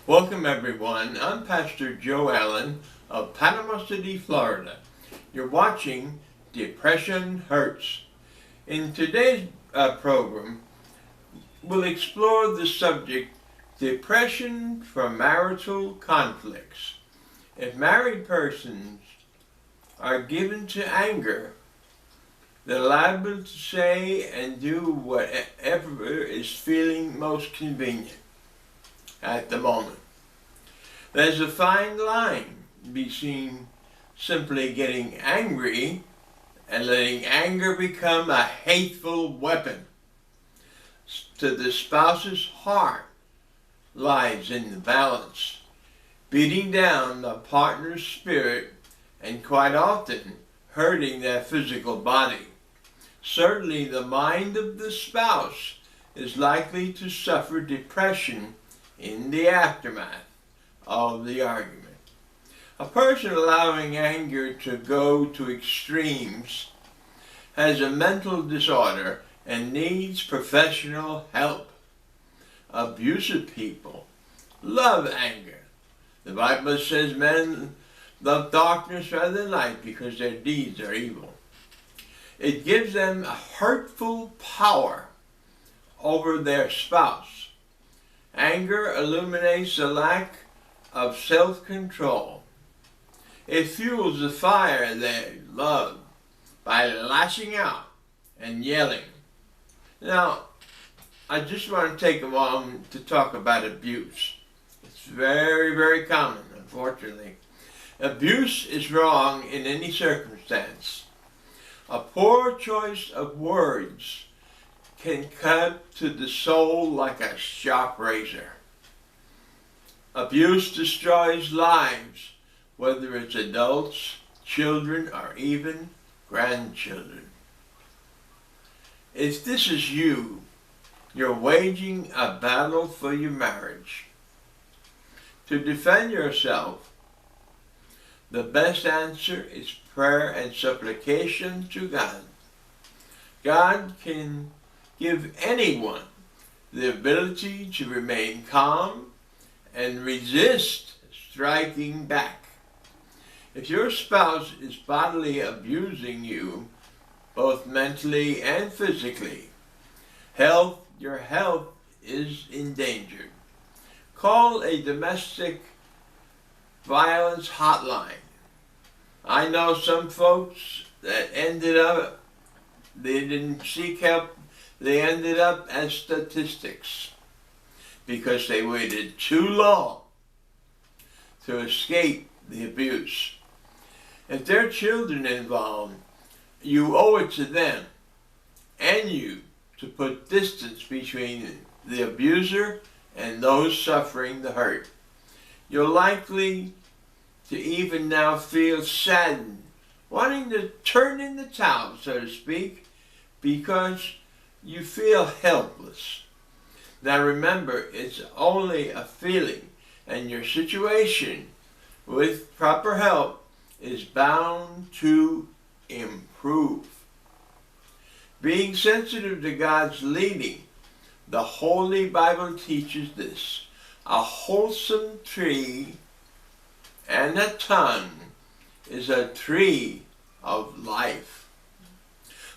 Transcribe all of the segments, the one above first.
Welcome everyone. I'm Pastor Joe Allen of Panama City, Florida. You're watching Depression Hurts. In today's program, we'll explore the subject Depression from Marital Conflicts. If married persons are given to anger, they're liable to say and do whatever is feeling most convenient at the moment. There's a fine line between simply getting angry and letting anger become a hateful weapon. To the spouse's heart lies in the balance, beating down the partner's spirit and quite often hurting their physical body. Certainly the mind of the spouse is likely to suffer depression in the aftermath of the argument. A person allowing anger to go to extremes has a mental disorder and needs professional help. Abusive people love anger. The Bible says men love darkness rather than light because their deeds are evil. It gives them a hurtful power over their spouse. Anger illuminates a lack of self-control. It fuels the fire they love by lashing out and yelling. Now, I just want to take a moment to talk about abuse. It's very, very common, unfortunately. Abuse is wrong in any circumstance. A poor choice of words can cut to the soul like a sharp razor. Abuse destroys lives, whether it's adults, children, or even grandchildren. If this is you're waging a battle for your marriage. To defend yourself, the best answer is prayer and supplication to God. God can give anyone the ability to remain calm and resist striking back. If your spouse is bodily abusing you, both mentally and physically, your health is endangered. Call a domestic violence hotline. I know some folks that they didn't seek help. They ended up as statistics because they waited too long to escape the abuse. If there are children involved, you owe it to them and you to put distance between the abuser and those suffering the hurt. You're likely to even now feel saddened, wanting to turn in the towel, so to speak, because you feel helpless. Now remember, it's only a feeling, and your situation, with proper help, is bound to improve. Being sensitive to God's leading, the Holy Bible teaches this. A wholesome tree and a tongue is a tree of life,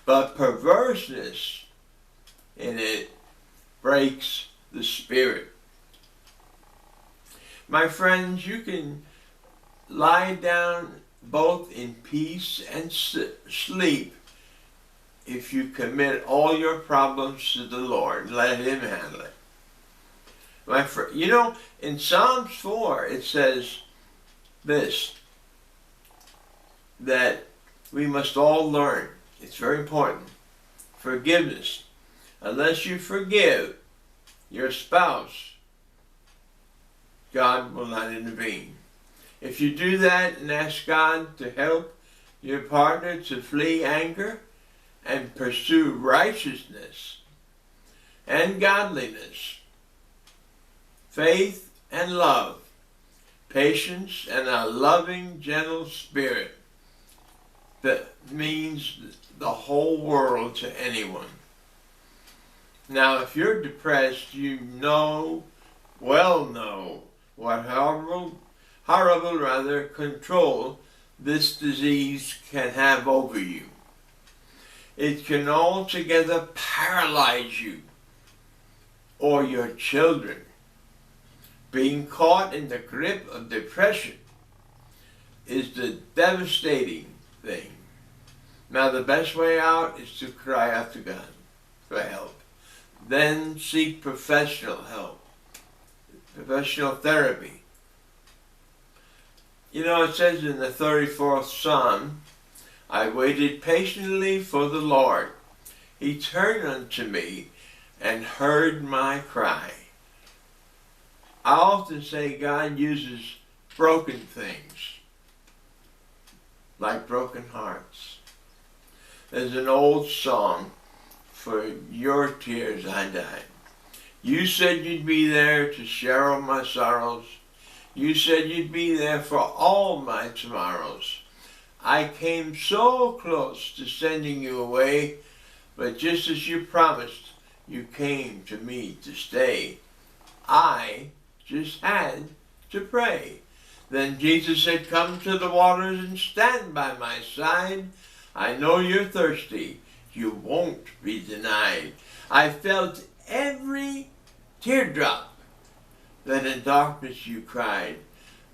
but perverseness in it breaks the spirit. My friends, you can lie down both in peace and sleep if you commit all your problems to the Lord. Let Him handle it. My friend, in Psalms 4 it says this, that we must all learn. It's very important. Forgiveness. Unless you forgive your spouse, God will not intervene. If you do that and ask God to help your partner to flee anger and pursue righteousness and godliness, faith and love, patience and a loving, gentle spirit, that means the whole world to anyone. Now, if you're depressed, you well know what horrible control this disease can have over you. It can altogether paralyze you or your children. Being caught in the grip of depression is the devastating thing. Now the best way out is to cry out to God for help. Then seek professional help, professional therapy. You know, it says in the 34th Psalm, I waited patiently for the Lord. He turned unto me and heard my cry. I often say God uses broken things, like broken hearts. There's an old song, For Your Tears I Died. You said you'd be there to share all my sorrows. You said you'd be there for all my tomorrows. I came so close to sending you away, but just as you promised, you came to me to stay. I just had to pray. Then Jesus said, come to the waters and stand by my side. I know you're thirsty. You won't be denied. I felt every teardrop that in darkness you cried.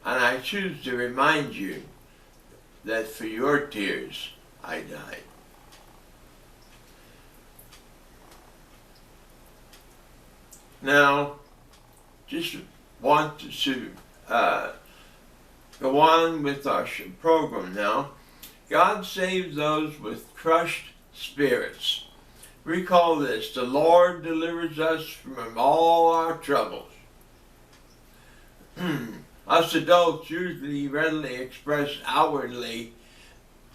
And I choose to remind you that for your tears I died. Now, just want to go on with our program now. God saves those with crushed spirits. Recall this, the Lord delivers us from all our troubles. Us adults usually readily express outwardly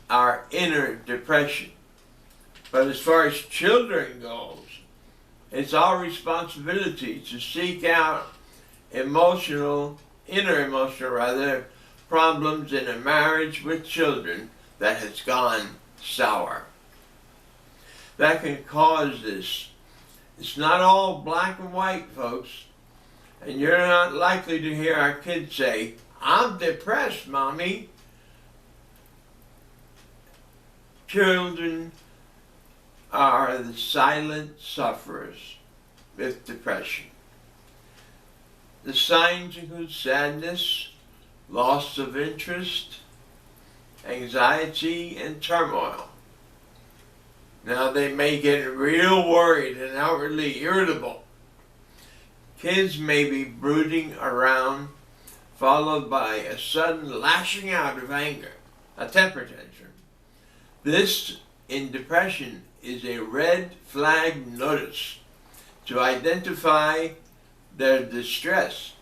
our inner depression. But as far as children goes, it's our responsibility to seek out inner emotional problems in a marriage with children that has gone sour. That can cause this. It's not all black and white, folks. And you're not likely to hear our kids say, I'm depressed, Mommy. Children are the silent sufferers with depression. The signs include sadness, loss of interest, anxiety, and turmoil. Now they may get real worried and outwardly irritable. Kids may be brooding around, followed by a sudden lashing out of anger, a temper tantrum. This, in depression, is a red flag notice to identify their distress.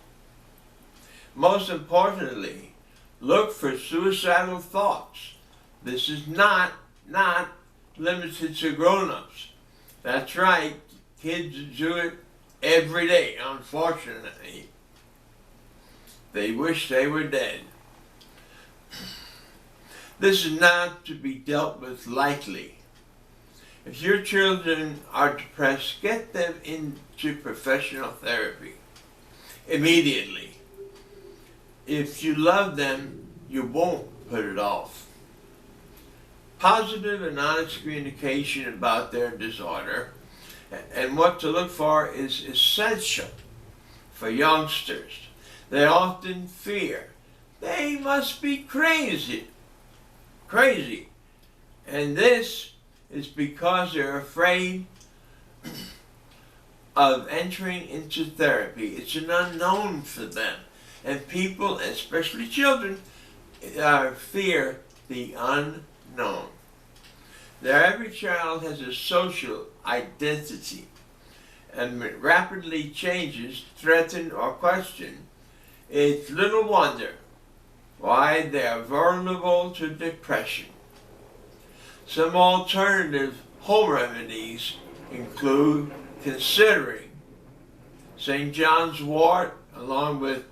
Most importantly, look for suicidal thoughts. This is not limited to grown-ups. That's right, kids do it every day, unfortunately. They wish they were dead. This is not to be dealt with lightly. If your children are depressed, get them into professional therapy immediately. If you love them, you won't put it off. Positive and honest communication about their disorder and what to look for is essential for youngsters. They often fear they must be crazy. And this is because they're afraid of entering into therapy. It's an unknown for them. And people, especially children, fear the unknown. Now, every child has a social identity, and when it rapidly changes, threatened, or questioned, it's little wonder why they are vulnerable to depression. Some alternative home remedies include considering St. John's wort along with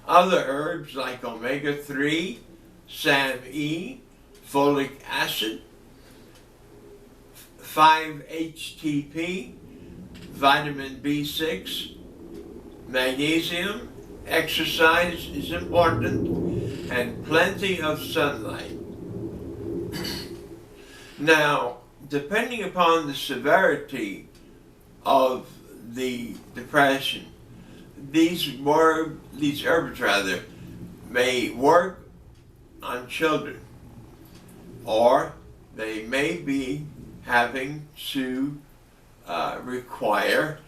other herbs like omega-3, SAM-E, folic acid, 5-HTP, vitamin B6, magnesium, exercise is important, and plenty of sunlight. Now, depending upon the severity of the depression, these herbs may work on children, or they may be having to require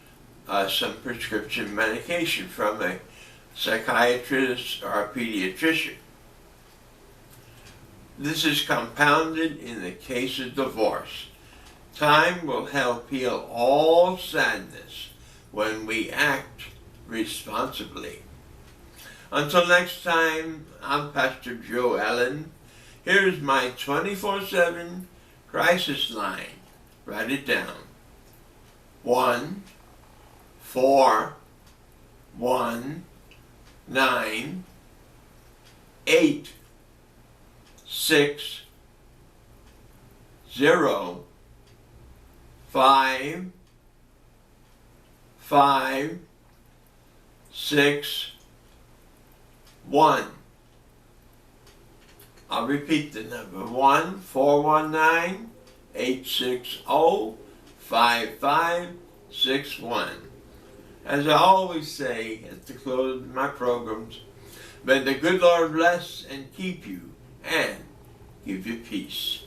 some prescription medication from a psychiatrist or a pediatrician. This is compounded in the case of divorce. Time will help heal all sadness when we act responsibly. Until next time, I'm Pastor Joe Allen. Here's my 24/7 crisis line. Write it down. 1-419-860-5561. I'll repeat the number. 1-419-860-5561. As I always say at the close of my programs, may the good Lord bless and keep you and give you peace.